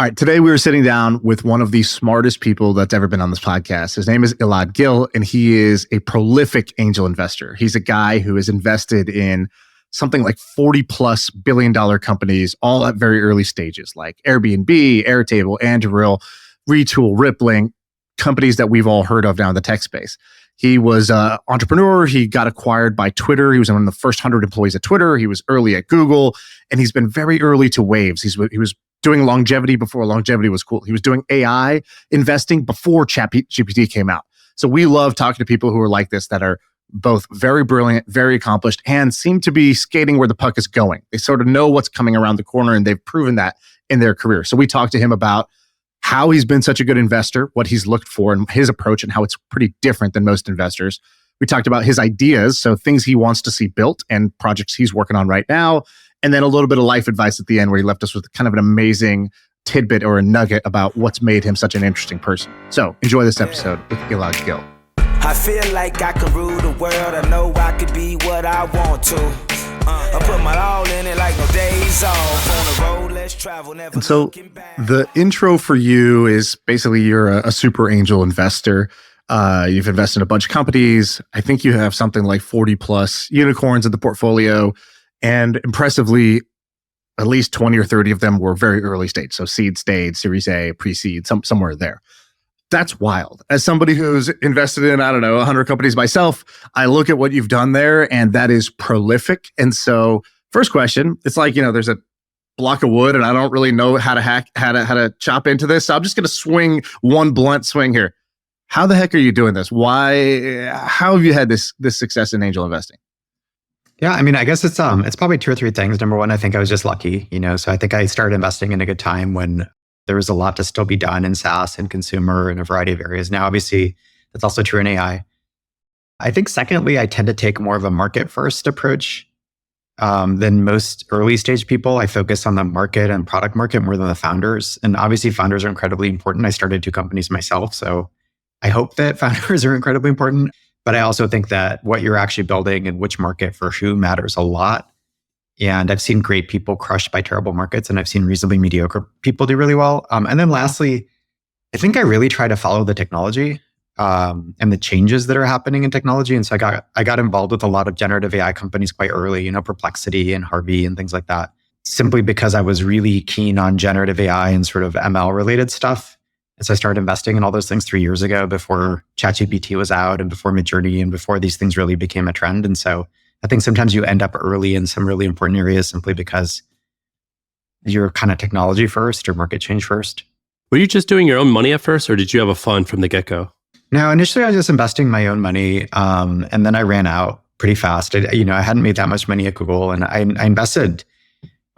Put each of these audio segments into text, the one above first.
All right, today we were sitting down with one of the smartest people that's ever been on this podcast. His name is Elad Gil, and he is a prolific angel investor. He's a guy who has invested in something like 40 plus billion-dollar companies, all at very early stages, like Airbnb, Airtable, Anduril, Retool, Rippling, companies that we've all heard of now in the tech space. He was an entrepreneur. He got acquired by Twitter. He was one of the first 100 employees at Twitter. He was early at Google, and he's been very early to waves. He was doing longevity before longevity was cool. He was doing AI investing before ChatGPT came out. So we love talking to people who are like this, that are both very brilliant, very accomplished, and seem to be skating where the puck is going. They sort of know what's coming around the corner, and they've proven that in their career. So we talked to him about how he's been such a good investor, what he's looked for, and his approach, and how it's pretty different than most investors. We talked about his ideas, so things he wants to see built and projects he's working on right now. And then a little bit of life advice at the end, where he left us with kind of an amazing tidbit or a nugget about what's made him such an interesting person. So enjoy this episode with Elad Gil. I feel like I can rule the world. I know I could be what I want to. I put my all in it like no days off. On the road, let's travel, never. And so the intro for you is basically you're a super angel investor. You've invested in a bunch of companies. I think you have something like 40 plus unicorns in the portfolio. And impressively, at least 20 or 30 of them were very early stage. So seed stage, Series A, pre-seed, somewhere there. That's wild. As somebody who's invested in, 100 companies myself, I look at what you've done there, and that is prolific. And so first question, it's like, there's a block of wood and I don't really know how to chop into this. So I'm just going to swing one blunt swing here. How the heck are you doing this? How have you had this success in angel investing? Yeah, I guess it's probably two or three things. Number one, I think I was just lucky, so I think I started investing in a good time when there was a lot to still be done in SaaS and consumer and a variety of areas. Now, obviously, that's also true in AI. I think secondly, I tend to take more of a market first approach than most early stage people. I focus on the market and product market more than the founders. And obviously, founders are incredibly important. I started two companies myself, so I hope that founders are incredibly important. But I also think that what you're actually building and which market for who matters a lot. And I've seen great people crushed by terrible markets, and I've seen reasonably mediocre people do really well. And then lastly, I think I really try to follow the technology and the changes that are happening in technology. And so I got involved with a lot of generative AI companies quite early, Perplexity and Harvey and things like that, simply because I was really keen on generative AI and sort of ML related stuff. And so I started investing in all those things 3 years ago, before ChatGPT was out and before Midjourney and before these things really became a trend. And so I think sometimes you end up early in some really important areas simply because you're kind of technology first or market change first. Were you just doing your own money at first, or did you have a fund from the get-go? No, initially I was just investing my own money, and then I ran out pretty fast. I hadn't made that much money at Google, and I invested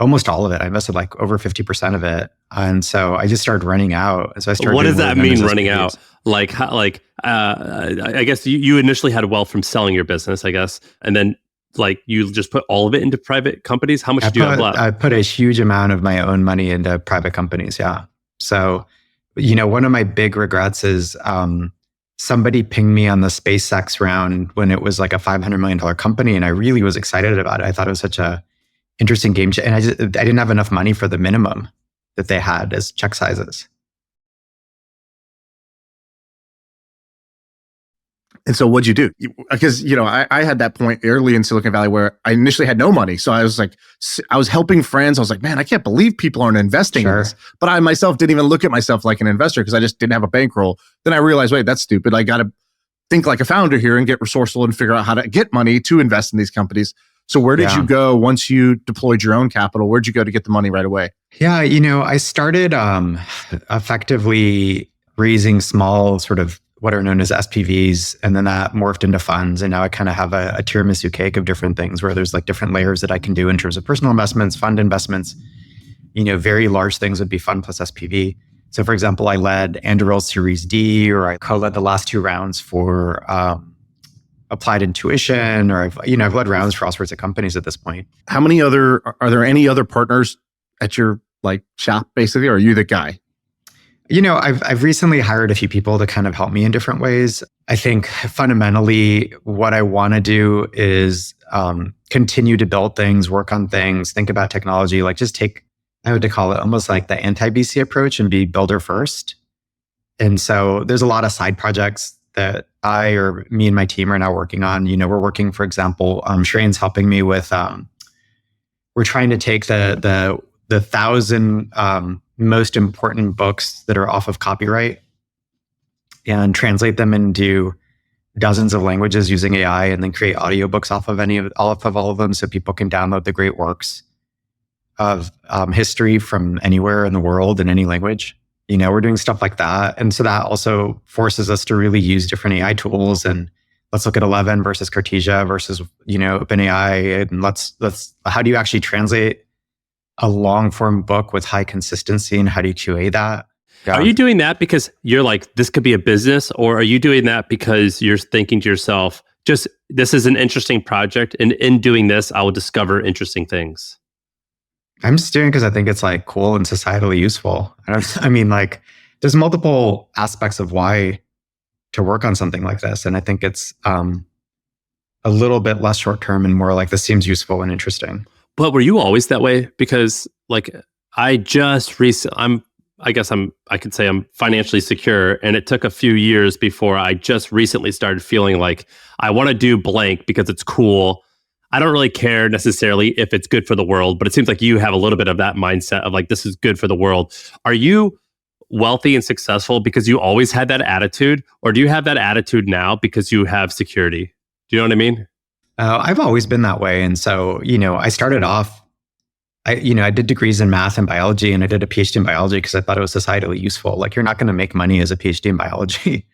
almost all of it. I invested like over 50% of it. And so I just started running out. And so I started. What does that mean, running out? I guess you initially had wealth from selling your business, I guess. And then you just put all of it into private companies. How much do you have left? I put a huge amount of my own money into private companies. Yeah. So, one of my big regrets is somebody pinged me on the SpaceX round when it was like a $500 million company. And I really was excited about it. I thought it was such a interesting game. And I didn't have enough money for the minimum that they had as check sizes. And so what'd you do? Because, I had that point early in Silicon Valley where I initially had no money. So I was helping friends. I was like, man, I can't believe people aren't investing in this. But I myself didn't even look at myself like an investor because I just didn't have a bankroll. Then I realized, wait, that's stupid. I got to think like a founder here and get resourceful and figure out how to get money to invest in these companies. So where did you go once you deployed your own capital? Where'd you go to get the money right away? Yeah, I started effectively raising small sort of what are known as SPVs, and then that morphed into funds. And now I kind of have a tiramisu cake of different things where there's like different layers that I can do in terms of personal investments, fund investments. Very large things would be fund plus SPV. So for example, I led Anduril Series D, or I co-led the last two rounds for Applied Intuition, or I've led rounds for all sorts of companies at this point. Are there any other partners at your shop basically, or are you the guy? I've recently hired a few people to kind of help me in different ways. I think fundamentally what I want to do is continue to build things, work on things, think about technology, just take I would call it almost like the anti-VC approach and be builder first. And so there's a lot of side projects that I or me and my team are now working on. We're working, for example, Shrane's helping me with, we're trying to take the 1,000 most important books that are off of copyright and translate them into dozens of languages using AI, and then create audiobooks off of all of them, so people can download the great works of history from anywhere in the world in any language. We're doing stuff like that. And so that also forces us to really use different AI tools. And let's look at 11 versus Cartesia versus, OpenAI. And let's how do you actually translate a long form book with high consistency, and how do you QA that? Yeah. Are you doing that because you're like, this could be a business, or are you doing that because you're thinking to yourself, just this is an interesting project, and in doing this, I will discover interesting things? I'm just doing it because I think it's like cool and societally useful. I mean, like, there's multiple aspects of why to work on something like this. And I think it's a little bit less short term and more like, this seems useful and interesting. But were you always that way? Because like, I could say I'm financially secure, and it took a few years before I just recently started feeling like I want to do blank because it's cool. I don't really care necessarily if it's good for the world, but it seems like you have a little bit of that mindset of like, this is good for the world. Are you wealthy and successful because you always had that attitude, or do you have that attitude now because you have security? Do you know what I mean? I've always been that way. And so, I started off, I did degrees in math and biology, and I did a PhD in biology because I thought it was societally useful. Like, you're not going to make money as a PhD in biology,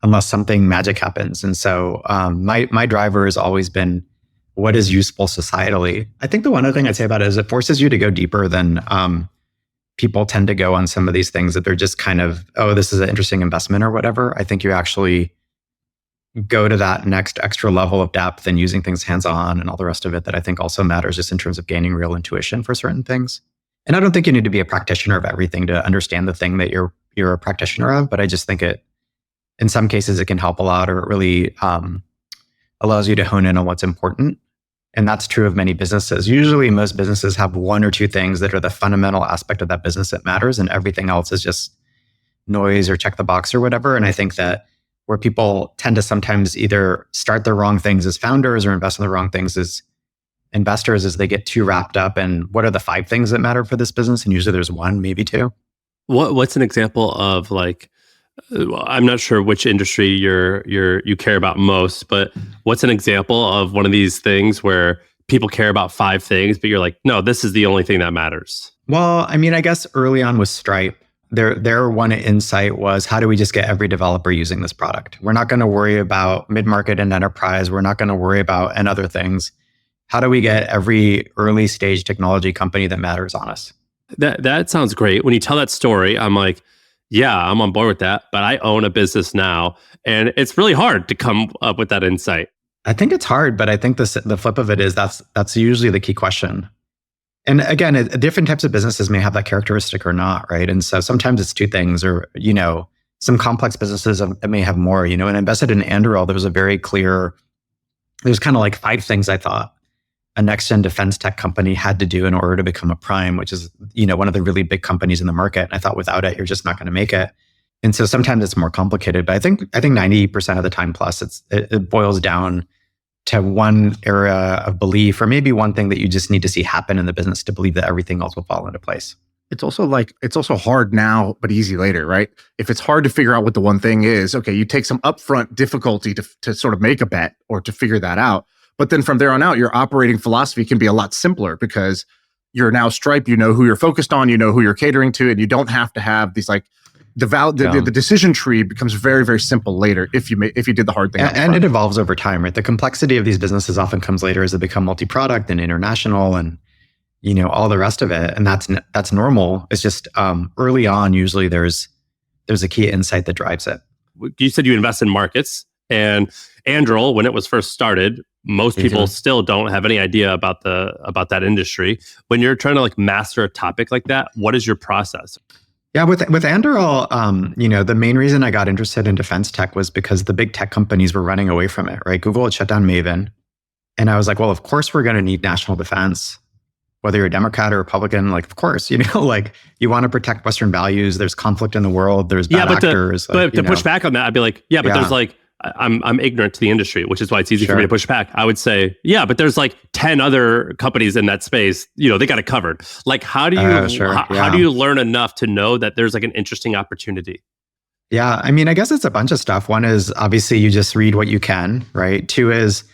unless something magic happens. And so my driver has always been, what is useful societally? I think the one other thing I'd say about it is it forces you to go deeper than people tend to go on some of these things that they're just kind of, oh, this is an interesting investment or whatever. I think you actually go to that next extra level of depth and using things hands-on and all the rest of it that I think also matters just in terms of gaining real intuition for certain things. And I don't think you need to be a practitioner of everything to understand the thing that you're a practitioner of, but I just think in some cases it can help a lot, or it really allows you to hone in on what's important. And that's true of many businesses. Usually most businesses have one or two things that are the fundamental aspect of that business that matters, and everything else is just noise or check the box or whatever. And I think that where people tend to sometimes either start the wrong things as founders or invest in the wrong things as investors is they get too wrapped up in what are the 5 things that matter for this business. And usually there's 1, maybe 2. What's an example of like, I'm not sure which industry you care about most, but what's an example of one of these things where people care about 5 things, but you're like, no, this is the only thing that matters? Well, I mean, I guess early on with Stripe, their one insight was, how do we just get every developer using this product? We're not going to worry about mid-market and enterprise. We're not going to worry about and other things. How do we get every early stage technology company that matters on us? That sounds great. When you tell that story, I'm like, yeah, I'm on board with that, but I own a business now, and it's really hard to come up with that insight. I think it's hard, but I think the flip of it is that's usually the key question. And again, different types of businesses may have that characteristic or not, right? And so sometimes it's 2 things, or, some complex businesses may have more, and I invested in Anduril. There was a very clear, there's kind of like 5 things I thought a next-gen defense tech company had to do in order to become a prime, which is, one of the really big companies in the market. And I thought without it, you're just not going to make it. And so sometimes it's more complicated, but I think 90% of the time plus it boils down to one area of belief, or maybe one thing that you just need to see happen in the business to believe that everything else will fall into place. It's also hard now, but easy later, right? If it's hard to figure out what the one thing is, okay, you take some upfront difficulty to sort of make a bet or to figure that out. But then from there on out, your operating philosophy can be a lot simpler because you're now Stripe, you know who you're focused on, you know who you're catering to, and you don't have to have these like the decision tree becomes very, very simple later if you did the hard thing. And it evolves over time, right? The complexity of these businesses often comes later as they become multi-product and international and, all the rest of it. And that's normal. It's just early on, usually there's a key insight that drives it. You said you invest in markets, and Anduril, when it was first started, most people still don't have any idea about that industry. When you're trying to like master a topic like that, what is your process? Yeah, with Anduril, the main reason I got interested in defense tech was because the big tech companies were running away from it, right? Google had shut down Maven. And I was like, well, of course we're going to need national defense. whether you're a Democrat or Republican, like, of course, like you want to protect Western values. There's conflict in the world. There's bad actors. But to push back on that, I'd be like, there's like, I'm ignorant to the industry, which is why it's easy for me to push back. I would say, but there's like 10 other companies in that space. They got it covered. Like, how do you how do you learn enough to know that there's like an interesting opportunity? Yeah, I mean, I guess it's a bunch of stuff. One is obviously you just read what you can, right? Two is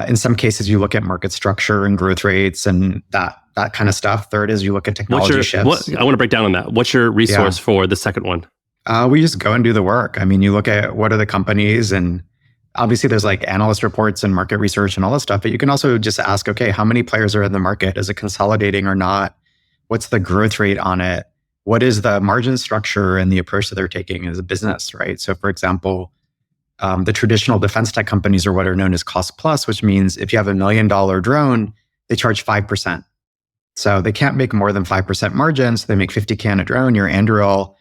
in some cases you look at market structure and growth rates and that kind of stuff. Third is you look at technology shifts. I want to break down on that. What's your resource for the second one? We just go and do the work. I mean, you look at what are the companies, and obviously there's like analyst reports and market research and all that stuff, but you can also just ask, okay, how many players are in the market? Is it consolidating or not? What's the growth rate on it? What is the margin structure and the approach that they're taking as a business, right? So for example, the traditional defense tech companies are what are known as cost plus, which means if you have $1 million drone, they charge 5%. So they can't make more than 5% margins. They make 50K on a drone. You're Anduril.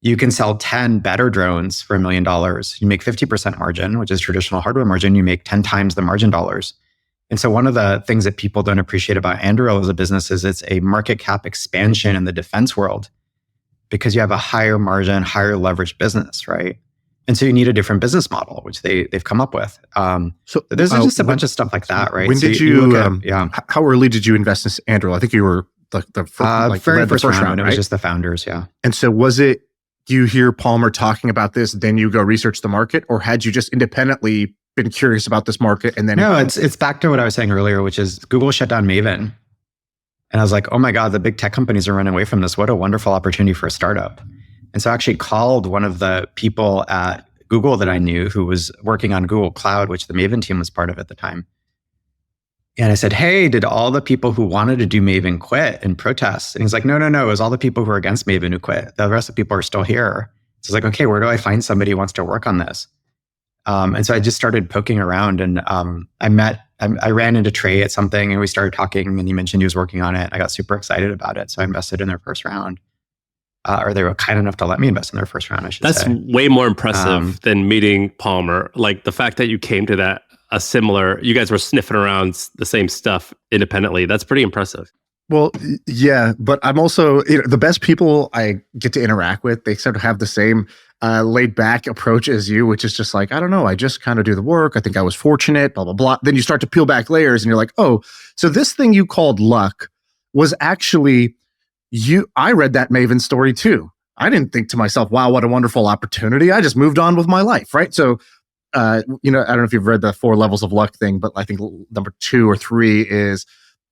You can sell 10 better drones for $1 million. You make 50% margin, which is traditional hardware margin. You make 10 times the margin dollars. And so one of the things that people don't appreciate about Anduril as a business is it's a market cap expansion in the defense world because you have a higher margin, higher leverage business, right? And so you need a different business model, which they've come up with. So there's just a bunch of stuff like that, right? When did how early did you invest in Anduril? I think you were the very first round. Right? It was just the founders, yeah. And so was it, you hear Palmer talking about this, then you go research the market, or had you just independently been curious about this market and then? No, it's back to what I was saying earlier, which is Google shut down Maven. And I was like, oh my God, the big tech companies are running away from this. What a wonderful opportunity for a startup. And so I actually called one of the people at Google that I knew who was working on Google Cloud, which the Maven team was part of at the time. And I said, hey, did all the people who wanted to do Maven quit in protests? And he's like, no, it was all the people who are against Maven who quit. The rest of the people are still here. So I was like, okay, where do I find somebody who wants to work on this? And so I just started poking around, and I ran into Trey at something, and we started talking, and he mentioned he was working on it. I got super excited about it. So I invested in their first round. Or they were kind enough to let me invest in their first round, I should say. That's way more impressive than meeting Palmer. Like the fact that you came to that, you guys were sniffing around the same stuff independently. That's pretty impressive. Well, yeah, but I'm also, the best people I get to interact with, they sort of have the same laid back approach as you, which is just like, I don't know, I just kind of do the work. I think I was fortunate, blah, blah, blah. Then you start to peel back layers and you're like, oh, so this thing you called luck was actually I read that Maven story too. I didn't think to myself, wow, what a wonderful opportunity. I just moved on with my life, right? So, I don't know if you've read the 4 levels of luck thing, but I think number 2 or 3 is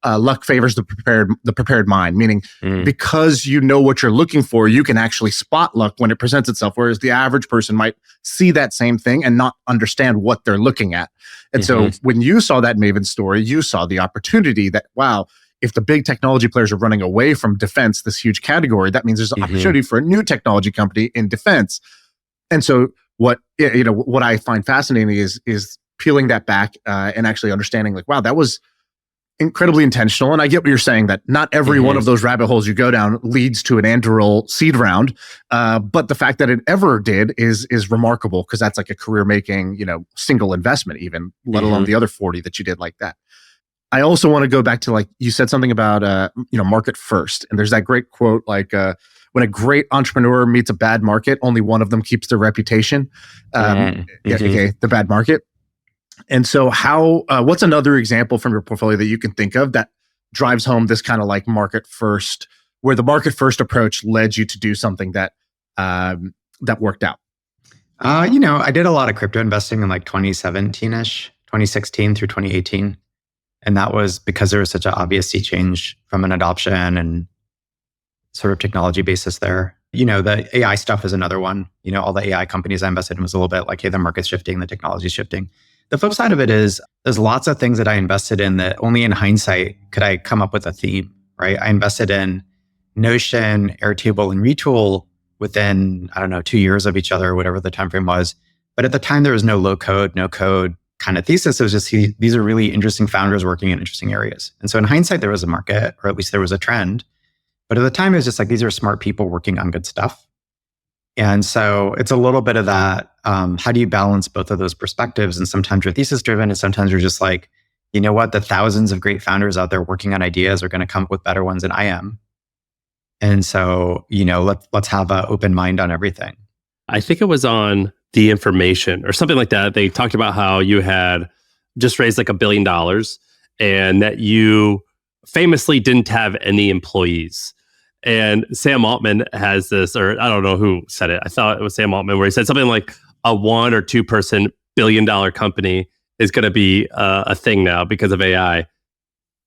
luck favors the prepared mind, meaning because you know what you're looking for, you can actually spot luck when it presents itself, whereas the average person might see that same thing and not understand what they're looking at. And so when you saw that Maven story, you saw the opportunity that, wow, if the big technology players are running away from defense, this huge category, that means there's an opportunity for a new technology company in defense. And so what I find fascinating is peeling that back and actually understanding like, wow, that was incredibly intentional. And I get what you're saying, that not every one of those rabbit holes you go down leads to an Anduril seed round. But the fact that it ever did is remarkable, because that's like a career making, single investment even, let alone the other 40 that you did like that. I also want to go back to, like, you said something about, market first. And there's that great quote, like, when a great entrepreneur meets a bad market, only one of them keeps their reputation. Okay, the bad market. And so what's another example from your portfolio that you can think of that drives home this kind of like market first, where the market first approach led you to do something that worked out? I did a lot of crypto investing in like 2017-ish, 2016 through 2018. And that was because there was such an obvious sea change from an adoption and sort of technology basis there. The AI stuff is another one. All the AI companies I invested in was a little bit like, hey, the market's shifting, the technology's shifting. The flip side of it is there's lots of things that I invested in that only in hindsight could I come up with a theme, right? I invested in Notion, Airtable, and Retool within, 2 years of each other, or whatever the time frame was. But at the time, there was no low code, no code kind of thesis. It was just, these are really interesting founders working in interesting areas. And so in hindsight, there was a market, or at least there was a trend. But at the time, it was just like, these are smart people working on good stuff. And so it's a little bit of that. How do you balance both of those perspectives? And sometimes you're thesis driven, and sometimes you're just like, you know what? The thousands of great founders out there working on ideas are going to come up with better ones than I am. And so, let's have an open mind on everything. I think it was on The Information or something like that. They talked about how you had just raised like $1 billion and that you famously didn't have any employees. And Sam Altman has this, or I don't know who said it. I thought it was Sam Altman, where he said something like a 1 or 2 person $1 billion company is going to be a thing now because of AI.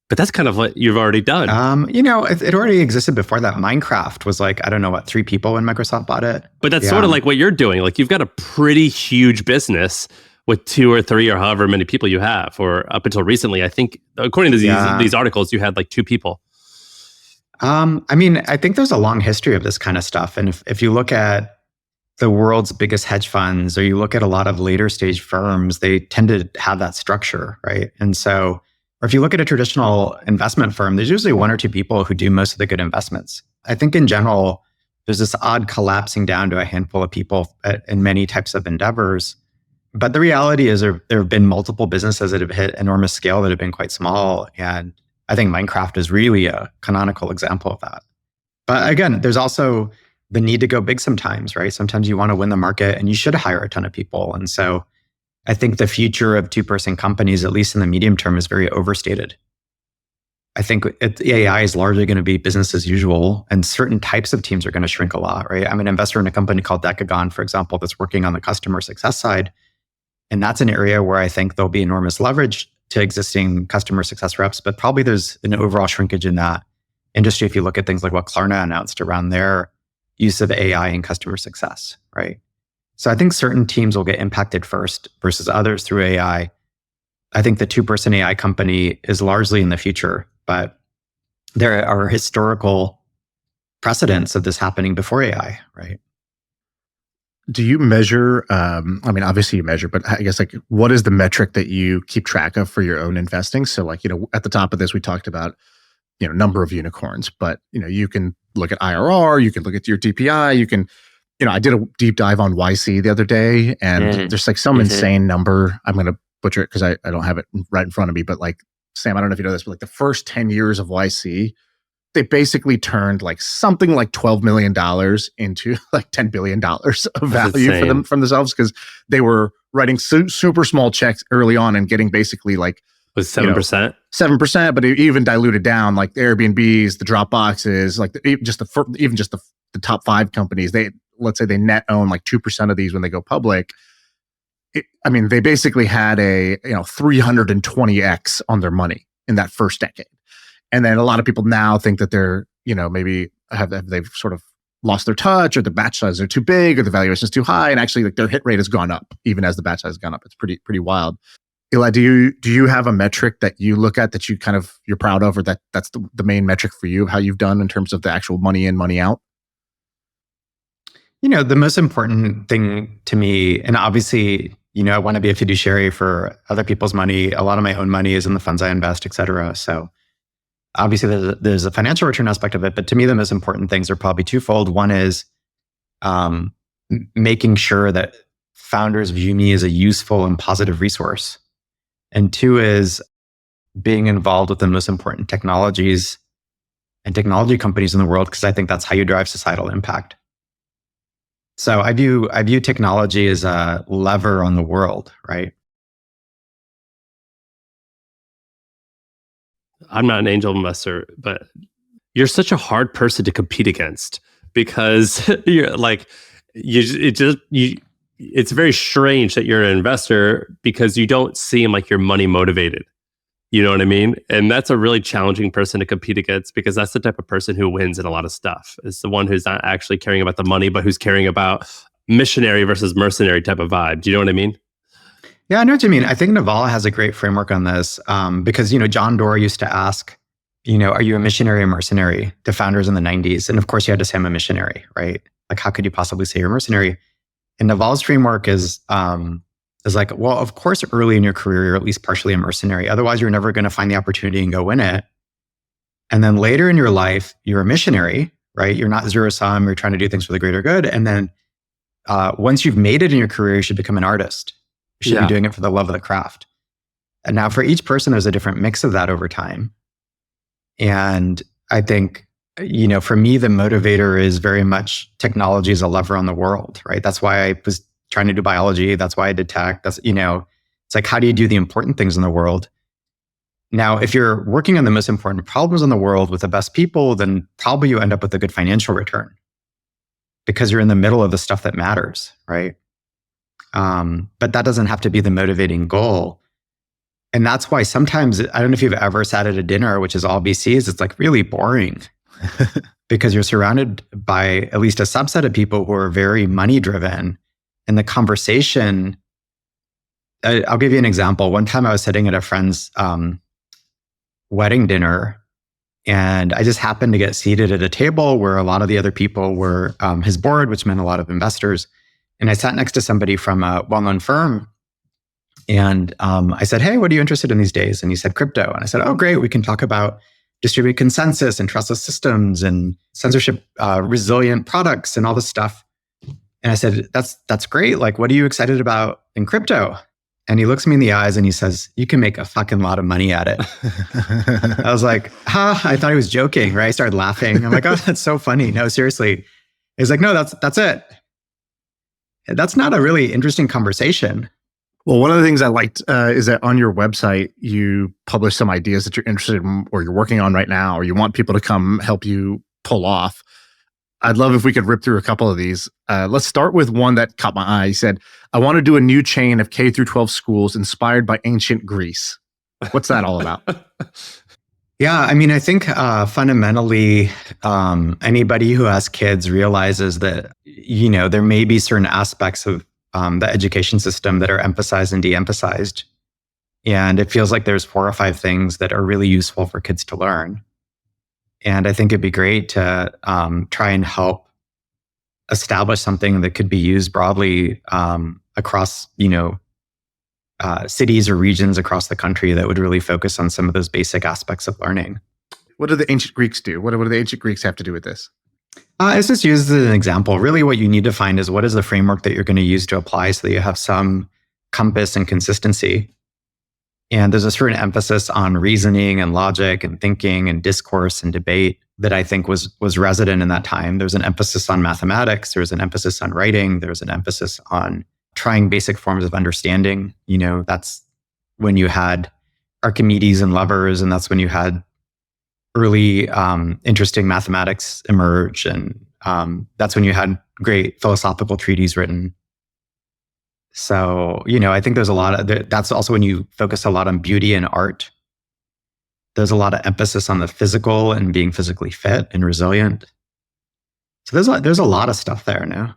But that's kind of what you've already done. It already existed before that. Minecraft was like, I don't know, 3 people when Microsoft bought it. But that's sort of like what you're doing. Like you've got a pretty huge business with 2 or 3 or however many people you have. Or up until recently, I think, according to these articles, you had like 2 people. I think there's a long history of this kind of stuff. And if you look at the world's biggest hedge funds, or you look at a lot of later stage firms, they tend to have that structure, right? And so, or if you look at a traditional investment firm, there's usually 1 or 2 people who do most of the good investments. I think in general, there's this odd collapsing down to a handful of people in many types of endeavors. But the reality is there have been multiple businesses that have hit enormous scale that have been quite small. And I think Minecraft is really a canonical example of that. But again, there's also the need to go big sometimes, right? Sometimes you want to win the market and you should hire a ton of people. And so I think the future of 2-person companies, at least in the medium term, is very overstated. I think AI is largely going to be business as usual, and certain types of teams are going to shrink a lot, right? I'm an investor in a company called Decagon, for example, that's working on the customer success side. And that's an area where I think there'll be enormous leverage to existing customer success reps, but probably there's an overall shrinkage in that industry if you look at things like what Klarna announced around their use of AI in customer success, right? So I think certain teams will get impacted first versus others through AI. I think the 2-person AI company is largely in the future, but there are historical precedents of this happening before AI, right? Do you measure, obviously you measure, but I guess what is the metric that you keep track of for your own investing? So at the top of this, we talked about, number of unicorns, but, you can look at IRR, you can look at your DPI, you can, I did a deep dive on YC the other day, and there's some insane number. I'm going to butcher it because I don't have it right in front of me, but Sam, I don't know if you know this, but the first 10 years of YC, they basically turned something like $12 million into $10 billion of value for them from themselves, because they were writing super small checks early on and getting basically was 7%? 7%, but it even diluted down the Airbnbs, the Dropboxes, even just the top 5 companies. Let's say they net own 2% of these when they go public. They basically had a 320x on their money in that first decade. And then a lot of people now think that they're, maybe they've sort of lost their touch, or the batch sizes are too big, or the valuation is too high. And actually their hit rate has gone up even as the batch size has gone up. It's pretty wild. Elad, do you have a metric that you look at that you're proud of, or that's the main metric for you of how you've done in terms of the actual money in, money out? The most important thing to me, and obviously, I want to be a fiduciary for other people's money. A lot of my own money is in the funds I invest, et cetera. So obviously there's a financial return aspect of it, but to me, the most important things are probably twofold. One is making sure that founders view me as a useful and positive resource. And 2 is being involved with the most important technologies and technology companies in the world, because I think that's how you drive societal impact. So I view technology as a lever on the world, right? I'm not an angel investor, but you're such a hard person to compete against, because you're it's very strange that you're an investor because you don't seem like you're money motivated. You know what I mean? And that's a really challenging person to compete against, because that's the type of person who wins in a lot of stuff. It's the one who's not actually caring about the money, but who's caring about missionary versus mercenary type of vibe. Do you know what I mean? Yeah, I know what you mean. I think Naval has a great framework on this, because, John Doerr used to ask, are you a missionary or mercenary to founders in the 90s? And of course you had to say I'm a missionary, right? How could you possibly say you're a mercenary? And Naval's framework is well, of course, early in your career, you're at least partially a mercenary. Otherwise, you're never going to find the opportunity and go win it. And then later in your life, you're a missionary, right? You're not zero sum. You're trying to do things for the greater good. And then once you've made it in your career, you should become an artist. You should be doing it for the love of the craft. And now for each person, there's a different mix of that over time. And I think, for me, the motivator is very much technology as a lever on the world, right? That's why I was trying to do biology. That's why I did tech. That's, it's like, how do you do the important things in the world? Now, if you're working on the most important problems in the world with the best people, then probably you end up with a good financial return because you're in the middle of the stuff that matters, right? But that doesn't have to be the motivating goal. And that's why sometimes, I don't know if you've ever sat at a dinner, which is all VCs, it's like really boring because you're surrounded by at least a subset of people who are very money driven. And the conversation, I'll give you an example. One time I was sitting at a friend's wedding dinner, and I just happened to get seated at a table where a lot of the other people were his board, which meant a lot of investors. And I sat next to somebody from a well-known firm. And I said, hey, what are you interested in these days? And he said, crypto. And I said, oh, great. We can talk about distributed consensus and trustless systems and censorship resilient products and all this stuff. And I said, that's great. Like, what are you excited about in crypto? And he looks me in the eyes and he says, you can make a fucking lot of money at it. I was like, I thought he was joking, right? I started laughing. I'm like, oh, that's so funny. No, seriously. He's like, no, that's it. That's not a really interesting conversation. Well, one of the things I liked is that on your website, you publish some ideas that you're interested in or you're working on right now, or you want people to come help you pull off. I'd love if we could rip through a couple of these. Let's start with one that caught my eye. You said, I want to do a new chain of K through 12 schools inspired by ancient Greece. What's that all about? Yeah, I mean, I think fundamentally, anybody who has kids realizes that, there may be certain aspects of the education system that are emphasized and de-emphasized. And it feels like there's 4 or 5 things that are really useful for kids to learn. And I think it'd be great to try and help establish something that could be used broadly across, cities or regions across the country that would really focus on some of those basic aspects of learning. What do the ancient Greeks do? What do the ancient Greeks have to do with this? It's just used as an example. Really what you need to find is what is the framework that you're going to use to apply so that you have some compass and consistency. And there's a certain emphasis on reasoning and logic and thinking and discourse and debate that I think was resident in that time. There's an emphasis on mathematics. There's an emphasis on writing. There's an emphasis on trying basic forms of understanding. That's when you had Archimedes and lovers, and that's when you had early interesting mathematics emerge. And that's when you had great philosophical treatises written. So, I think there's a lot of, that's also when you focus a lot on beauty and art. There's a lot of emphasis on the physical and being physically fit and resilient. So there's a lot of stuff there now.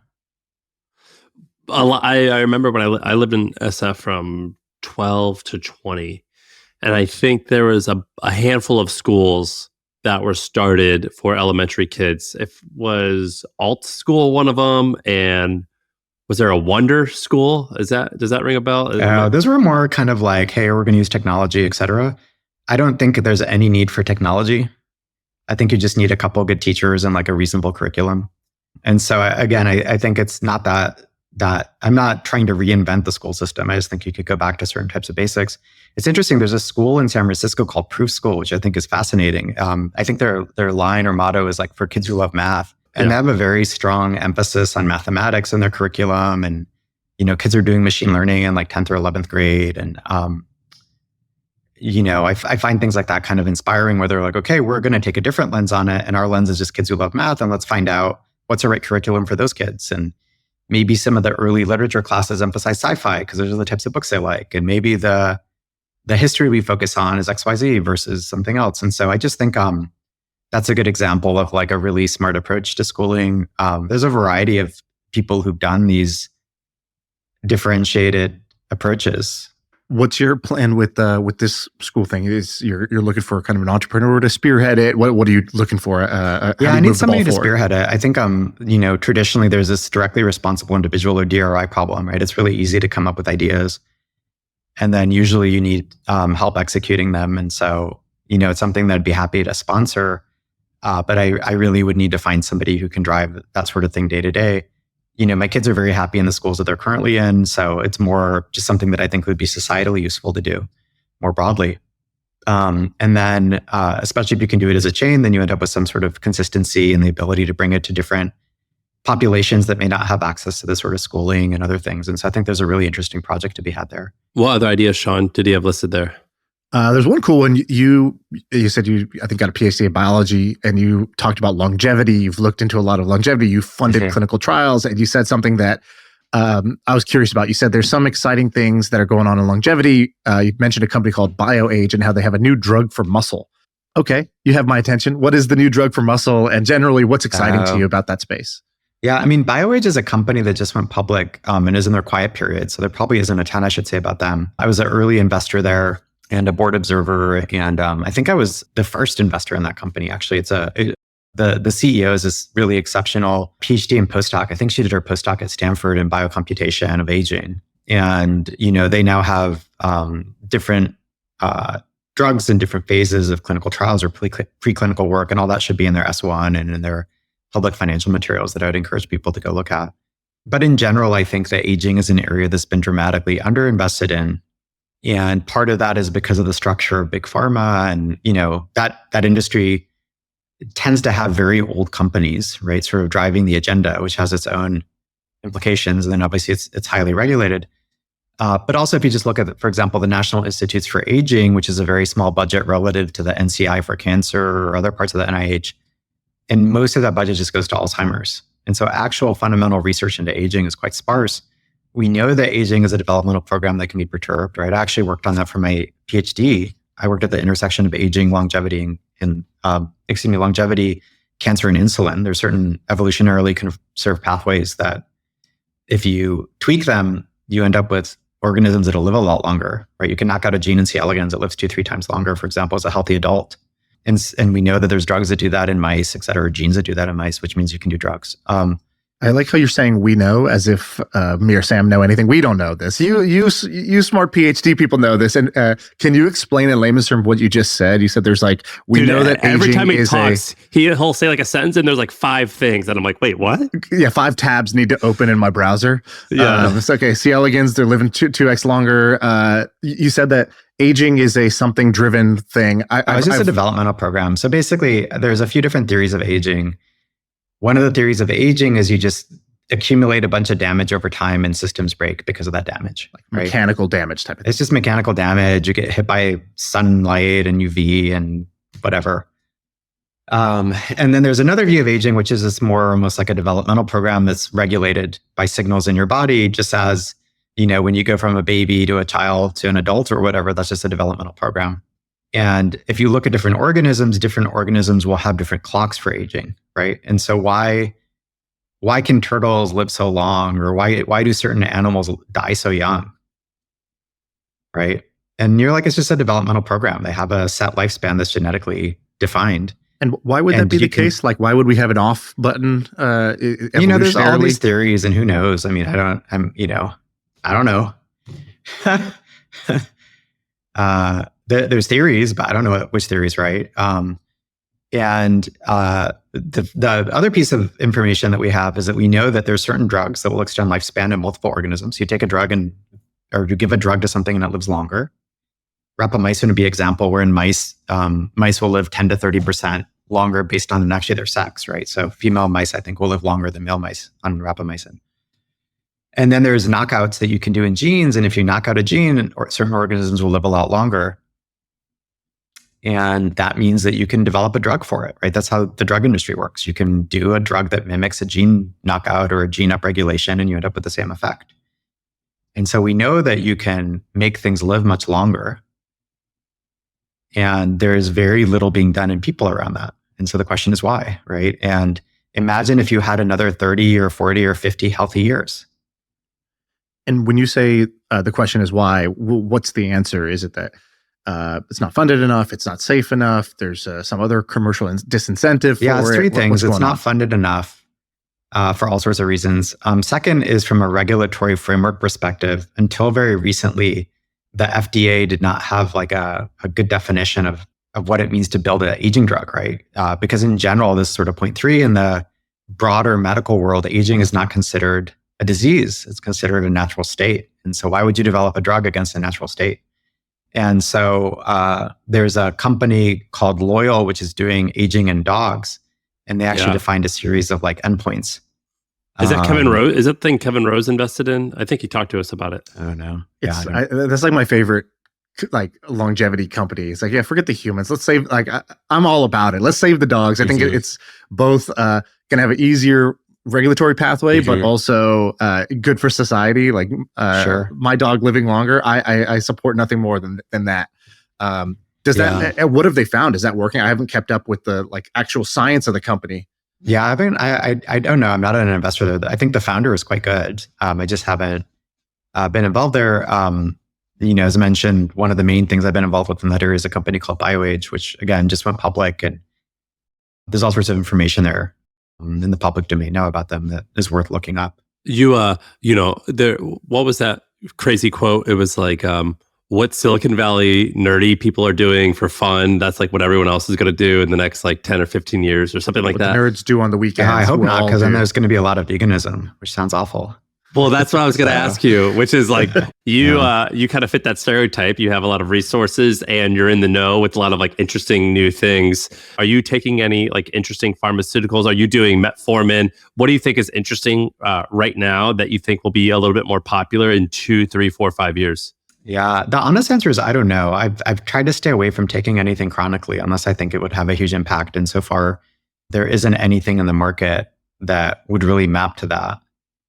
I remember when I lived in SF from 12 to 20. And I think there was a handful of schools that were started for elementary kids. It was Alt School, one of them, and was there a Wonder School? Does that ring a bell? Those were more kind of like, hey, we're going to use technology, et cetera. I don't think there's any need for technology. I think you just need a couple of good teachers and like a reasonable curriculum. And so again, I think it's not that I'm not trying to reinvent the school system. I just think you could go back to certain types of basics. It's interesting. There's a school in San Francisco called Proof School, which I think is fascinating. I think their line or motto is like for kids who love math. And They have a very strong emphasis on mathematics in their curriculum. And, kids are doing machine learning in like 10th or 11th grade. And, I find things like that kind of inspiring where they're like, okay, we're going to take a different lens on it. And our lens is just kids who love math. And let's find out what's the right curriculum for those kids. And maybe some of the early literature classes emphasize sci-fi because those are the types of books they like. And maybe the history we focus on is XYZ versus something else. And so I just think that's a good example of like a really smart approach to schooling. There's a variety of people who've done these differentiated approaches. What's your plan with this school thing? Is you're looking for kind of an entrepreneur to spearhead it? What are you looking for? I need somebody to spearhead it. I think traditionally there's this directly responsible individual or DRI problem, right? It's really easy to come up with ideas, and then usually you need help executing them. And so it's something that I'd be happy to sponsor, but I really would need to find somebody who can drive that sort of thing day to day. My kids are very happy in the schools that they're currently in, so it's more just something that I think would be societally useful to do. more broadly. And then, especially if you can do it as a chain, then you end up with some sort of consistency and the ability to bring it to different populations that may not have access to this sort of schooling and other things. And so I think there's a really interesting project to be had there. What other ideas, Shaan, did you have listed there? There's one cool one. You said you, I think, got a PhD in biology, and you talked about longevity. You've looked into a lot of longevity. You funded clinical trials, and you said something that I was curious about. You said there's some exciting things that are going on in longevity. You mentioned a company called BioAge and how they have a new drug for muscle. Okay, you have my attention. What is the new drug for muscle, and generally, what's exciting to you about that space? Yeah, I mean, BioAge is a company that just went public and is in their quiet period, so there probably isn't a ton I should say about them. I was an early investor there and a board observer, and I think I was the first investor in that company. Actually, the CEO is this really exceptional PhD and postdoc. I think she did her postdoc at Stanford in biocomputation of aging, and they now have different drugs in different phases of clinical trials or preclinical work, and all that should be in their S1 and in their public financial materials that I would encourage people to go look at. But in general, I think that aging is an area that's been dramatically underinvested in. And part of that is because of the structure of big pharma, and that industry tends to have very old companies, right, sort of driving the agenda, which has its own implications. And then obviously it's highly regulated. But also, if you just look at, for example, the National Institutes for Aging, which is a very small budget relative to the NCI for cancer or other parts of the NIH, and most of that budget just goes to Alzheimer's. And so actual fundamental research into aging is quite sparse. We know that aging is a developmental program that can be perturbed, right? I actually worked on that for my PhD. I worked at the intersection of aging, longevity, longevity, cancer, and insulin. There's certain evolutionarily conserved pathways that if you tweak them, you end up with organisms that'll live a lot longer, right? You can knock out a gene in C. elegans that lives 2-3 times longer, for example, as a healthy adult. And we know that there's drugs that do that in mice, et cetera, or genes that do that in mice, which means you can do drugs. I like how you're saying we know, as if me or Sam know anything. We don't know this. You smart PhD people know this. And can you explain in layman's terms what you just said? You said there's we know that every aging time he is talks, he'll say like a sentence and there's like 5 things. And I'm like, wait, what? Yeah, 5 tabs need to open in my browser. Yeah. It's okay. C. elegans, they're living 2x longer. You said that aging is a something driven thing. It's just a developmental program. So basically, there's a few different theories of aging. One of the theories of aging is you just accumulate a bunch of damage over time and systems break because of that damage. Right? Mechanical damage type of thing. It's just mechanical damage. You get hit by sunlight and UV and whatever. And then there's another view of aging, which is this more almost like a developmental program that's regulated by signals in your body, just as, when you go from a baby to a child to an adult or whatever, that's just a developmental program. And if you look at different organisms will have different clocks for aging, right? And so why can turtles live so long, or why do certain animals die so young, right? And you're like, it's just a developmental program. They have a set lifespan that's genetically defined. And why would that be the case? Like, why would we have an off button? There's all these theories, and who knows? I mean, I don't know. There's theories, but I don't know which theory is right. And the other piece of information that we have is that we know that there's certain drugs that will extend lifespan in multiple organisms. You take a drug or you give a drug to something and it lives longer. Rapamycin would be an example where in mice will live 10 to 30% longer based on actually their sex, right? So female mice, I think, will live longer than male mice on rapamycin. And then there's knockouts that you can do in genes. And if you knock out a gene, certain organisms will live a lot longer. And that means that you can develop a drug for it, right? That's how the drug industry works. You can do a drug that mimics a gene knockout or a gene upregulation, and you end up with the same effect. And so we know that you can make things live much longer. And there's very little being done in people around that. And so the question is why, right? And imagine if you had another 30 or 40 or 50 healthy years. And when you say the question is why, what's the answer? Is it that it's not funded enough, it's not safe enough, there's some other commercial disincentive for it? Yeah, it's 3 things. It's not funded enough for all sorts of reasons. Second is from a regulatory framework perspective. Until very recently, the FDA did not have like a good definition of what it means to build an aging drug, right? Because in general, this is sort of point 3 in the broader medical world, aging is not considered a disease. It's considered a natural state. And so why would you develop a drug against a natural state? And so there's a company called Loyal, which is doing aging in dogs. And they actually defined a series of like endpoints. Is that Kevin Rose? Is that the thing Kevin Rose invested in? I think he talked to us about it. I don't know. That's like my favorite like longevity company. It's like, yeah, forget the humans. Let's save, like, I'm all about it. Let's save the dogs. I think it's both going to have an easier regulatory pathway, but also good for society. Like my dog living longer, I support nothing more than that. Does that, what have they found? Is that working? I haven't kept up with the like actual science of the company. Yeah, I don't know. I'm not an investor there. I think the founder is quite good. I just haven't been involved there. As I mentioned, one of the main things I've been involved with in that area is a company called BioAge, which again just went public, and there's all sorts of information there in the public domain now about them that is worth looking up. What was that crazy quote? It was like, what Silicon Valley nerdy people are doing for fun, that's like what everyone else is going to do in the next like 10 or 15 years or something like that. The nerds do on the weekends. Yeah, I hope not, because then there's going to be a lot of veganism, which sounds awful. Well, that's what I was going to ask you, which is like you kind of fit that stereotype. You have a lot of resources and you're in the know with a lot of like interesting new things. Are you taking any like interesting pharmaceuticals? Are you doing metformin? What do you think is interesting right now that you think will be a little bit more popular in 2, 3, 4, 5 years? Yeah, the honest answer is I don't know. I've tried to stay away from taking anything chronically unless I think it would have a huge impact. And so far, there isn't anything in the market that would really map to that.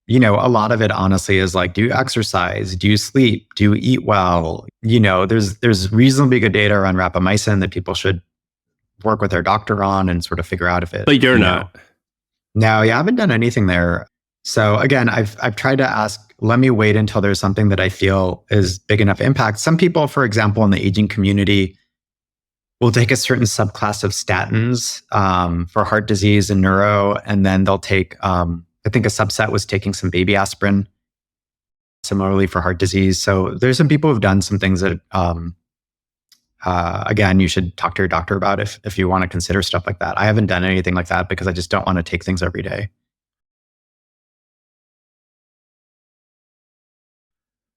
A lot of it honestly is like, do you exercise? Do you sleep? Do you eat well? There's reasonably good data around rapamycin that people should work with their doctor on and sort of figure out if it. But you're not. No, I haven't done anything there. So again, I've tried to ask, let me wait until there's something that I feel is big enough impact. Some people, for example, in the aging community, will take a certain subclass of statins for heart disease and neuro, and then they'll take, I think a subset was taking some baby aspirin, similarly for heart disease. So there's some people who've done some things that, again, you should talk to your doctor about if you want to consider stuff like that. I haven't done anything like that because I just don't want to take things every day.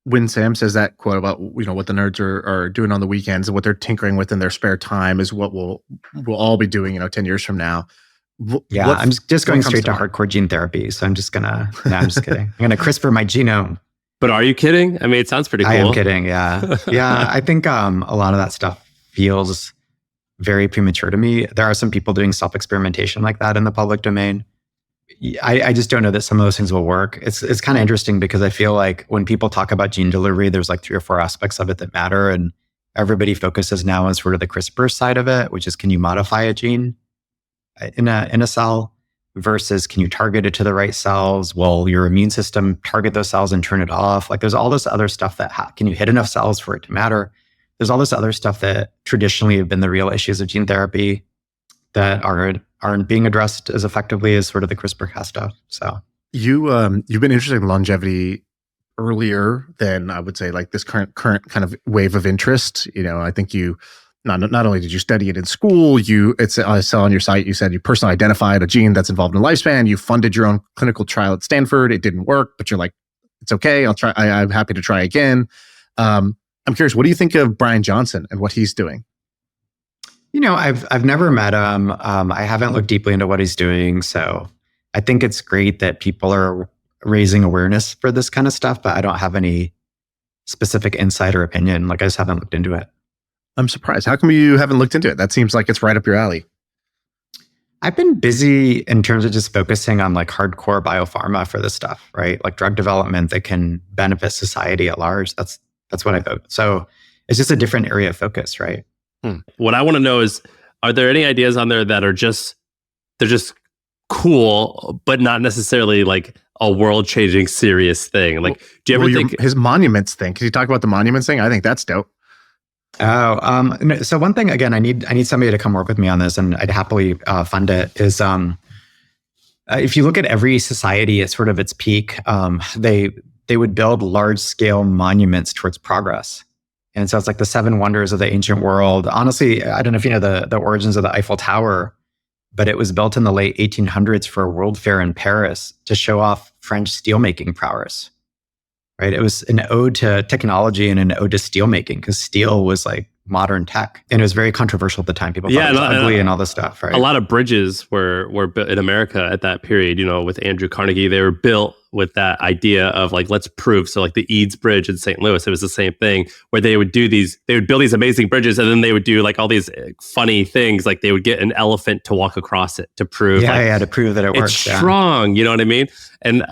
When Sam says that quote about what the nerds are doing on the weekends and what they're tinkering with in their spare time is what we'll all be doing 10 years from now. I'm just going straight to hardcore gene therapy. So I'm just kidding. I'm gonna CRISPR my genome. But are you kidding? I mean, it sounds pretty cool. I am kidding. Yeah. Yeah. I think a lot of that stuff feels very premature to me. There are some people doing self-experimentation like that in the public domain. I just don't know that some of those things will work. It's kind of interesting because I feel like when people talk about gene delivery, there's like 3 or 4 aspects of it that matter. And everybody focuses now on sort of the CRISPR side of it, which is, can you modify a gene in a cell versus can you target it to the right cells? Will your immune system target those cells and turn it off? Like there's all this other stuff that can you hit enough cells for it to matter? There's all this other stuff that traditionally have been the real issues of gene therapy that aren't being addressed as effectively as sort of the CRISPR-Cas stuff. So you've been interested in longevity earlier than I would say like this current kind of wave of interest. I think you not only did you study it in school, I saw on your site you said you personally identified a gene that's involved in lifespan. You funded your own clinical trial at Stanford. It didn't work, but you're like, it's okay. I'll try. I'm happy to try again. I'm curious, what do you think of Brian Johnson and what he's doing? I've never met him. I haven't looked deeply into what he's doing. So I think it's great that people are raising awareness for this kind of stuff, but I don't have any specific insight or opinion. Like I just haven't looked into it. I'm surprised. How come you haven't looked into it? That seems like it's right up your alley. I've been busy in terms of just focusing on like hardcore biopharma for this stuff, right? Like drug development that can benefit society at large. That's what I vote. So it's just a different area of focus, right? What I want to know is, are there any ideas on there that are they're just cool, but not necessarily like a world-changing serious thing? Like, do you ever think his monuments thing? Can you talk about the monuments thing? I think that's dope. Oh, so one thing, again, I need somebody to come work with me on this, and I'd happily fund it, is if you look at every society at sort of its peak, they would build large-scale monuments towards progress. And so it's like the 7 wonders of the ancient world. Honestly, I don't know if you know the origins of the Eiffel Tower, but it was built in the late 1800s for a world fair in Paris to show off French steelmaking prowess. right? It was an ode to technology and an ode to steel making, because steel was like modern tech, and it was very controversial at the time. People thought it was ugly and all this stuff, right? A lot of bridges were built in America at that period. With Andrew Carnegie, they were built with that idea of like, let's prove. So like the Eads Bridge in St. Louis, it was the same thing, where they would build these amazing bridges, and then they would do like all these funny things, like they would get an elephant to walk across it to prove, to prove that it works. It's strong, you know what I mean? And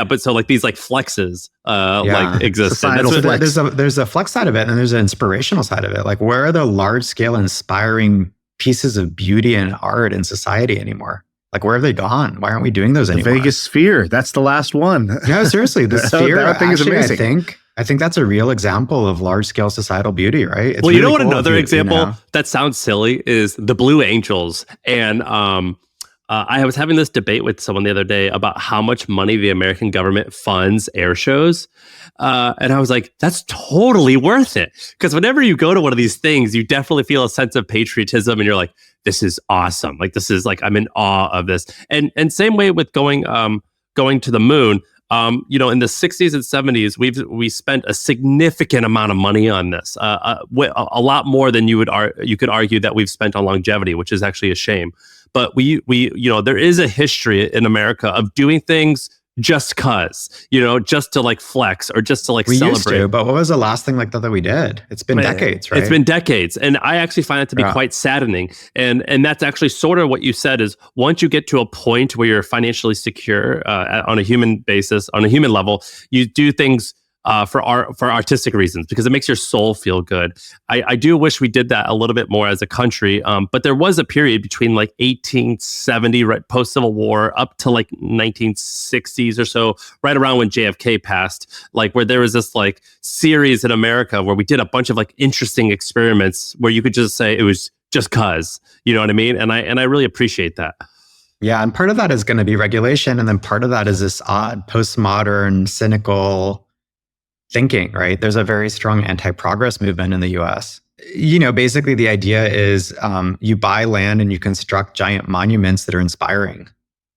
but so like these like flexes like exist. There's a flex side of it, and there's an inspirational side of it. Like, where are the large scale inspiring pieces of beauty and art in society anymore? Like, where have they gone? Why aren't we doing those anymore? The Vegas Sphere, that's the last one. Yeah, seriously, the Sphere. That thing is amazing. I think that's a real example of large scale societal beauty, right? It's you know what? Cool another example that sounds silly is the Blue Angels. And I was having this debate with someone the other day about how much money the American government funds air shows. And I was like, that's totally worth it. Because whenever you go to one of these things, you definitely feel a sense of patriotism, and you're like, this is awesome. Like, this is like, I'm in awe of this. And same way with going to the moon. In the 60s and 70s, we spent a significant amount of money on this, a lot more than you could argue that we've spent on longevity, which is actually a shame. But we there is a history in America of doing things just cause, just to like flex or just to like celebrate. Used to, but what was the last thing like that we did? It's been decades, right? It's been decades. And I actually find it to be quite saddening. And that's actually sort of what you said is, once you get to a point where you're financially secure on a human basis, on a human level, you do things for artistic reasons, because it makes your soul feel good. I do wish we did that a little bit more as a country. But there was a period between like 1870, right, post-Civil War, up to like 1960s or so, right around when JFK passed, like where there was this like series in America where we did a bunch of like interesting experiments where you could just say it was just cause, you know what I mean? And I really appreciate that. Yeah, and part of that is going to be regulation, and then part of that is this odd postmodern, cynical thinking, right? There's a very strong anti-progress movement in the US. Basically the idea is you buy land and you construct giant monuments that are inspiring.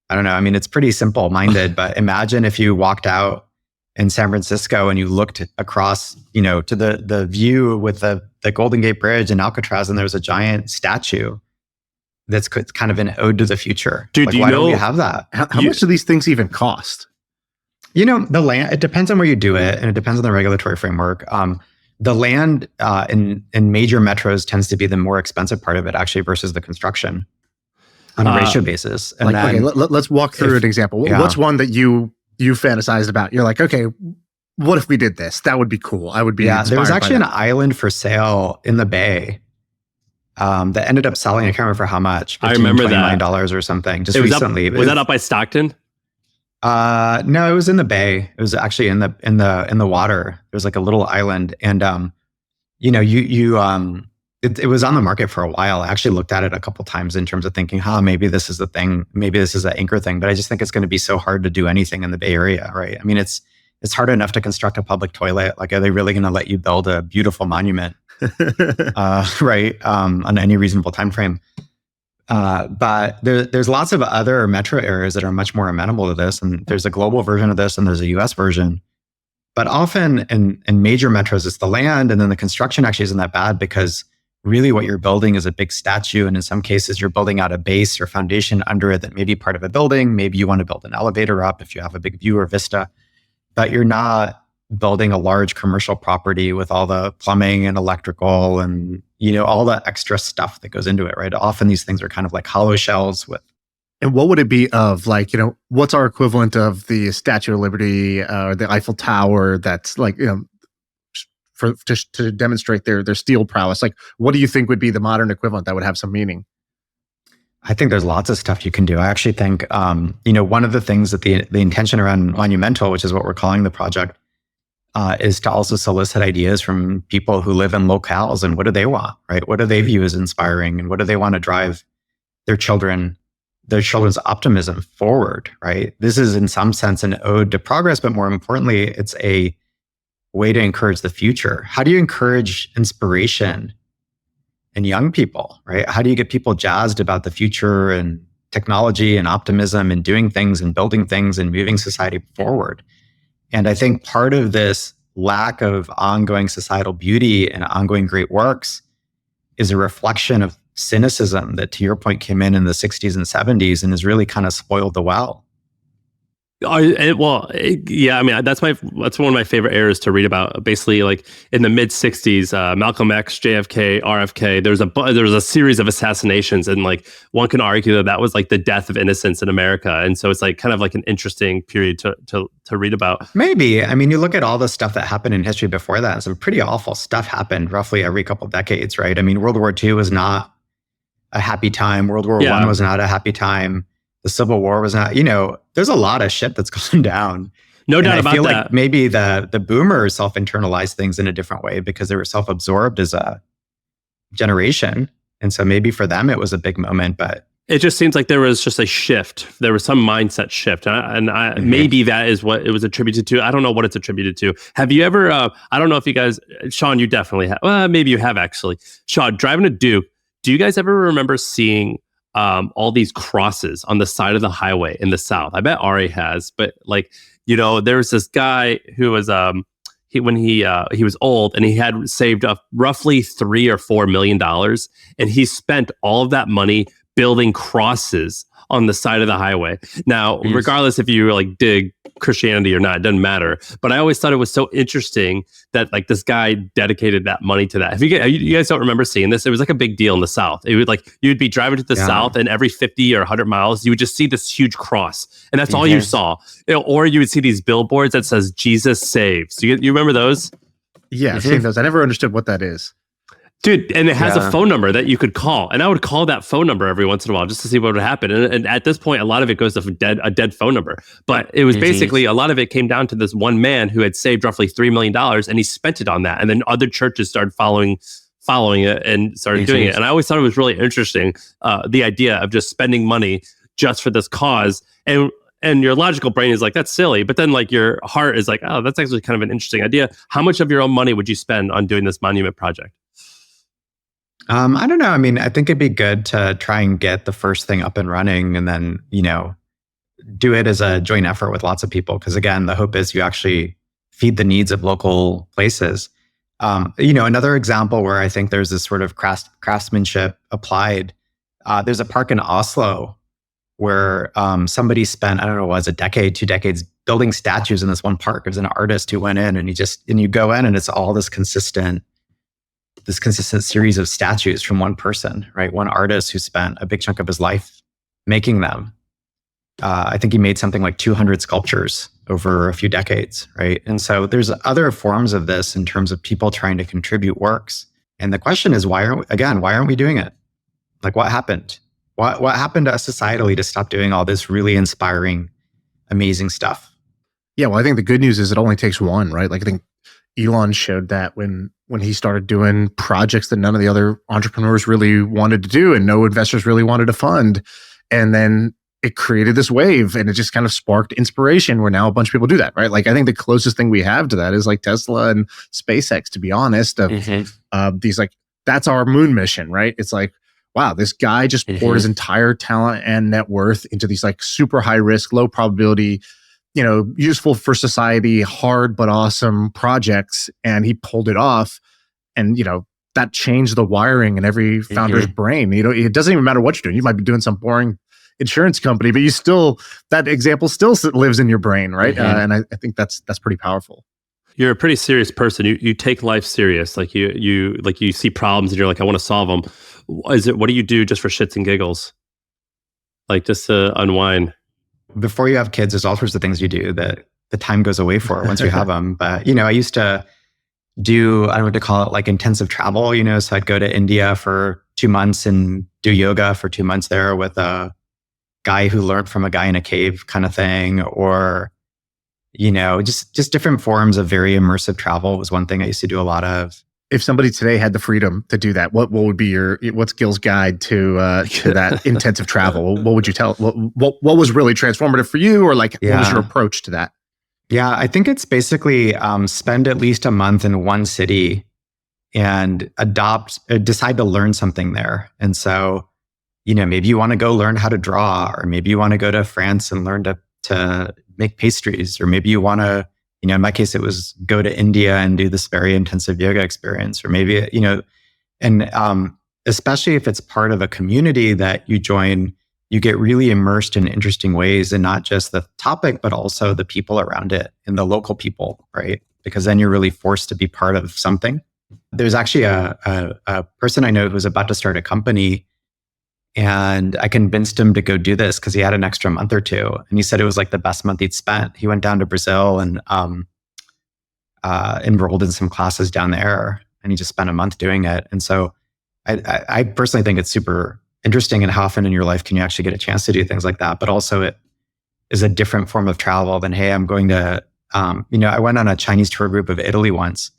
I don't know. I mean, it's pretty simple-minded, but imagine if you walked out in San Francisco and you looked across, to the view with the Golden Gate Bridge in Alcatraz, and there was a giant statue that's kind of an ode to the future. Dude, like, why don't we have that? How much do these things even cost? The land, it depends on where you do it, and it depends on the regulatory framework. The land in major metros tends to be the more expensive part of it, actually, versus the construction on a ratio basis. And let's walk through an example. Yeah. What's one that you fantasized about? You're like, okay, what if we did this? That would be cool. I would be inspired. There was actually an island for sale in the Bay that ended up selling. I can't remember for how much. I remember that. $29 or something. Just recently. Was that up by Stockton? No, it was in the Bay. It was actually in the water. There was like a little island, and it was on the market for a while. I actually looked at it a couple times in terms of thinking, maybe this is the thing, maybe this is an anchor thing. But I just think it's going to be so hard to do anything in the Bay Area, right? I mean, it's hard enough to construct a public toilet. Like, are they really going to let you build a beautiful monument, right? On any reasonable time frame? But there's lots of other metro areas that are much more amenable to this. And there's a global version of this, and there's a US version. But often in major metros, it's the land, and then the construction actually isn't that bad, because really what you're building is a big statue. And in some cases, you're building out a base or foundation under it that may be part of a building. Maybe you want to build an elevator up if you have a big view or vista. But you're not building a large commercial property with all the plumbing and electrical and all the extra stuff that goes into it, right? Often these things are kind of like hollow shells with. And what would it be of, like, what's our equivalent of the Statue of Liberty or the Eiffel Tower that's like, to demonstrate their steel prowess? Like, what do you think would be the modern equivalent that would have some meaning? I think there's lots of stuff you can do. I actually think, one of the things that the intention around Monumental, which is what we're calling the project, is to also solicit ideas from people who live in locales, and what do they want, right? What do they view as inspiring, and what do they want to drive their children's optimism forward, right? This is in some sense an ode to progress, but more importantly, it's a way to encourage the future. How do you encourage inspiration in young people, right? How do you get people jazzed about the future and technology and optimism and doing things and building things and moving society forward? And I think part of this lack of ongoing societal beauty and ongoing great works is a reflection of cynicism that, to your point, came in the 60s and 70s and has really kind of spoiled the well. Yeah. I mean, that's one of my favorite eras to read about. Basically, like in the mid '60s, Malcolm X, JFK, RFK. There was a series of assassinations, and like one can argue that was like the death of innocence in America. And so it's like kind of like an interesting period to read about. Maybe. I mean, you look at all the stuff that happened in history before that, and some pretty awful stuff happened roughly every couple of decades, right? I mean, World War II was not a happy time. World War I was not a happy time. The Civil War was not, there's a lot of shit that's gone down. No doubt about that. I feel like maybe the boomers self-internalized things in a different way because they were self-absorbed as a generation. And so maybe for them, it was a big moment, but it just seems like there was just a shift. There was some mindset shift. And maybe that is what it was attributed to. I don't know what it's attributed to. Have you ever, I don't know if you guys, Shaan, you definitely have. Well, maybe you have actually. Shaan, driving to Duke, do you guys ever remember seeing all these crosses on the side of the highway in the South? I bet Arie has, but like, there was this guy who was, he was old and he had saved up roughly $3 or $4 million, and he spent all of that money building crosses on the side of the highway. Now, regardless if you like dig Christianity or not, it doesn't matter. But I always thought it was so interesting that like this guy dedicated that money to that. If you guys don't remember seeing this, it was like a big deal in the South. It would like, you'd be driving to the South and every 50 or 100 miles, you would just see this huge cross. And that's all you saw. Or you would see these billboards that says Jesus saves. You remember those? Yeah, I've seen those. I never understood what that is. Dude, and it has a phone number that you could call. And I would call that phone number every once in a while just to see what would happen. And at this point, a lot of it goes to a dead phone number. But it was basically, a lot of it came down to this one man who had saved roughly $3 million and he spent it on that. And then other churches started following it and started doing it. And I always thought it was really interesting, the idea of just spending money just for this cause. And your logical brain is like, that's silly. But then like your heart is like, oh, that's actually kind of an interesting idea. How much of your own money would you spend on doing this monument project? I don't know. I mean, I think it'd be good to try and get the first thing up and running and then, do it as a joint effort with lots of people. Because again, the hope is you actually feed the needs of local places. Another example where I think there's this sort of craftsmanship applied, there's a park in Oslo where somebody spent, I don't know, a decade, 2 decades building statues in this one park. There's an artist who went in and you go in and it's all this consistent series of statues from one person, right? One artist who spent a big chunk of his life making them. I think he made something like 200 sculptures over a few decades, right? And so there's other forms of this in terms of people trying to contribute works. And the question is, why aren't we doing it? Like, what happened? What happened to us societally to stop doing all this really inspiring, amazing stuff? Yeah, well, I think the good news is it only takes one, right? Like I think Elon showed that when he started doing projects that none of the other entrepreneurs really wanted to do and no investors really wanted to fund. And then it created this wave and it just kind of sparked inspiration where now a bunch of people do that, right? Like I think the closest thing we have to that is like Tesla and SpaceX, to be honest, these like, that's our moon mission, right? It's like, wow, this guy just poured his entire talent and net worth into these like super high risk, low probability, useful for society, hard but awesome projects. And he pulled it off. And, that changed the wiring in every founder's brain. It doesn't even matter what you're doing. You might be doing some boring insurance company, but that example still lives in your brain, right? And I think that's pretty powerful. You're a pretty serious person. You take life serious. Like you see problems and you're like, I want to solve them. What do you do just for shits and giggles? Like just to unwind? Before you have kids, there's all sorts of things you do that the time goes away for once you have them. But, I used to do, I don't know what to call it, like intensive travel, so I'd go to India for 2 months and do yoga for 2 months there with a guy who learned from a guy in a cave kind of thing. Or, just different forms of very immersive travel was one thing I used to do a lot of. If somebody today had the freedom to do that, what would be what's Gil's guide to that intensive travel? What would you tell? What was really transformative for you, or like what was your approach to that? Yeah, I think it's basically spend at least a month in one city and decide to learn something there. And so, maybe you want to go learn how to draw, or maybe you want to go to France and learn to make pastries, or maybe you want to In my case, it was go to India and do this very intensive yoga experience, or maybe, and especially if it's part of a community that you join, you get really immersed in interesting ways, and not just the topic, but also the people around it and the local people, right? Because then you're really forced to be part of something. There's actually a person I know who's about to start a company, and I convinced him to go do this because he had an extra month or two. And he said it was like the best month he'd spent. He went down to Brazil and enrolled in some classes down there. And he just spent a month doing it. And so I personally think it's super interesting. And how often in your life can you actually get a chance to do things like that? But also it is a different form of travel than, hey, I'm going to, I went on a Chinese tour group of Italy once.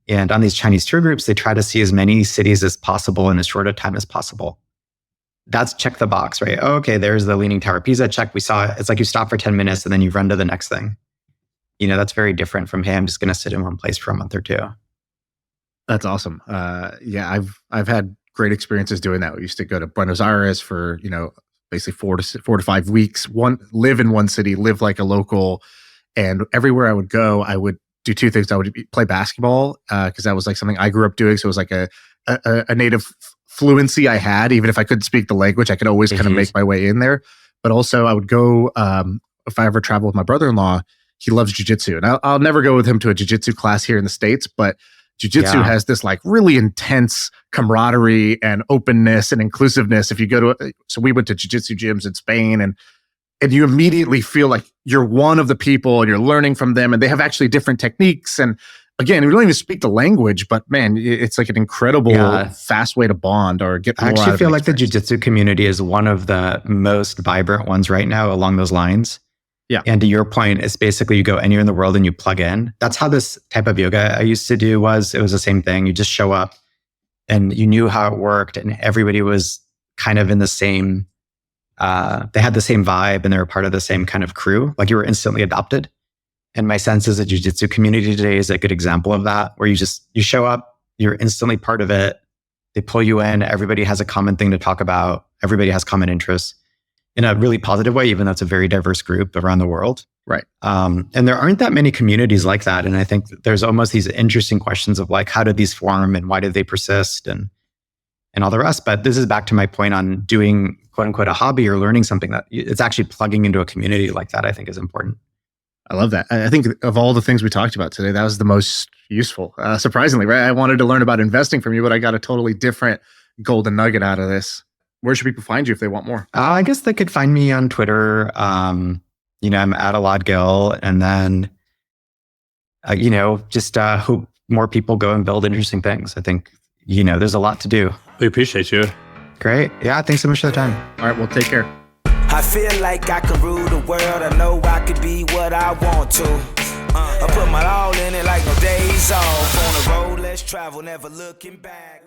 And on these Chinese tour groups, they try to see as many cities as possible in as short a time as possible. That's check the box, right? Oh, okay, there's the Leaning Tower of Pisa. Check, we saw it. It's like you stop for 10 minutes and then you run to the next thing. That's very different from, hey, I'm just going to sit in one place for a month or two. That's awesome. I've had great experiences doing that. We used to go to Buenos Aires for, basically 4 to 5 weeks, live in one city, live like a local. And everywhere I would go, I would do two things. I would play basketball because that was like something I grew up doing. So it was like a native fluency I had. Even if I couldn't speak the language, I could always kind of make my way in there. But also I would go, if I ever travel with my brother-in-law, he loves jujitsu. And I'll never go with him to a jujitsu class here in the States, but jujitsu has this like really intense camaraderie and openness and inclusiveness. If you go to, so we went to jujitsu gyms in Spain, and you immediately feel like you're one of the people and you're learning from them, and they have actually different techniques. And again, we don't even speak the language, but man, it's like an incredible fast way to bond or get more I out actually of feel an like the experience. jiu-jitsu community is one of the most vibrant ones right now along those lines. Yeah. And to your point, it's basically you go anywhere in the world and you plug in. That's how this type of yoga I used to do was. It was the same thing. You just show up and you knew how it worked, and everybody was kind of in the same, they had the same vibe and they were part of the same kind of crew. Like you were instantly adopted. And my sense is the jiu-jitsu community today is a good example of that, where you show up, you're instantly part of it. They pull you in. Everybody has a common thing to talk about. Everybody has common interests in a really positive way, even though it's a very diverse group around the world. Right. And there aren't that many communities like that. And I think there's almost these interesting questions of like, how did these form and why did they persist and all the rest. But this is back to my point on doing quote unquote a hobby or learning something that it's actually plugging into a community like that, I think is important. I love that. I think of all the things we talked about today, that was the most useful. Surprisingly, right? I wanted to learn about investing from you, but I got a totally different golden nugget out of this. Where should people find you if they want more? I guess they could find me on Twitter. I'm at Elad Gil, and then, just hope more people go and build interesting things. I think, there's a lot to do. We appreciate you. Great. Yeah. Thanks so much for the time. All right. Well, take care. I feel like I can rule the world. I know I could be what I want to. I put my all in it like no days off. On the road, let's travel, never looking back.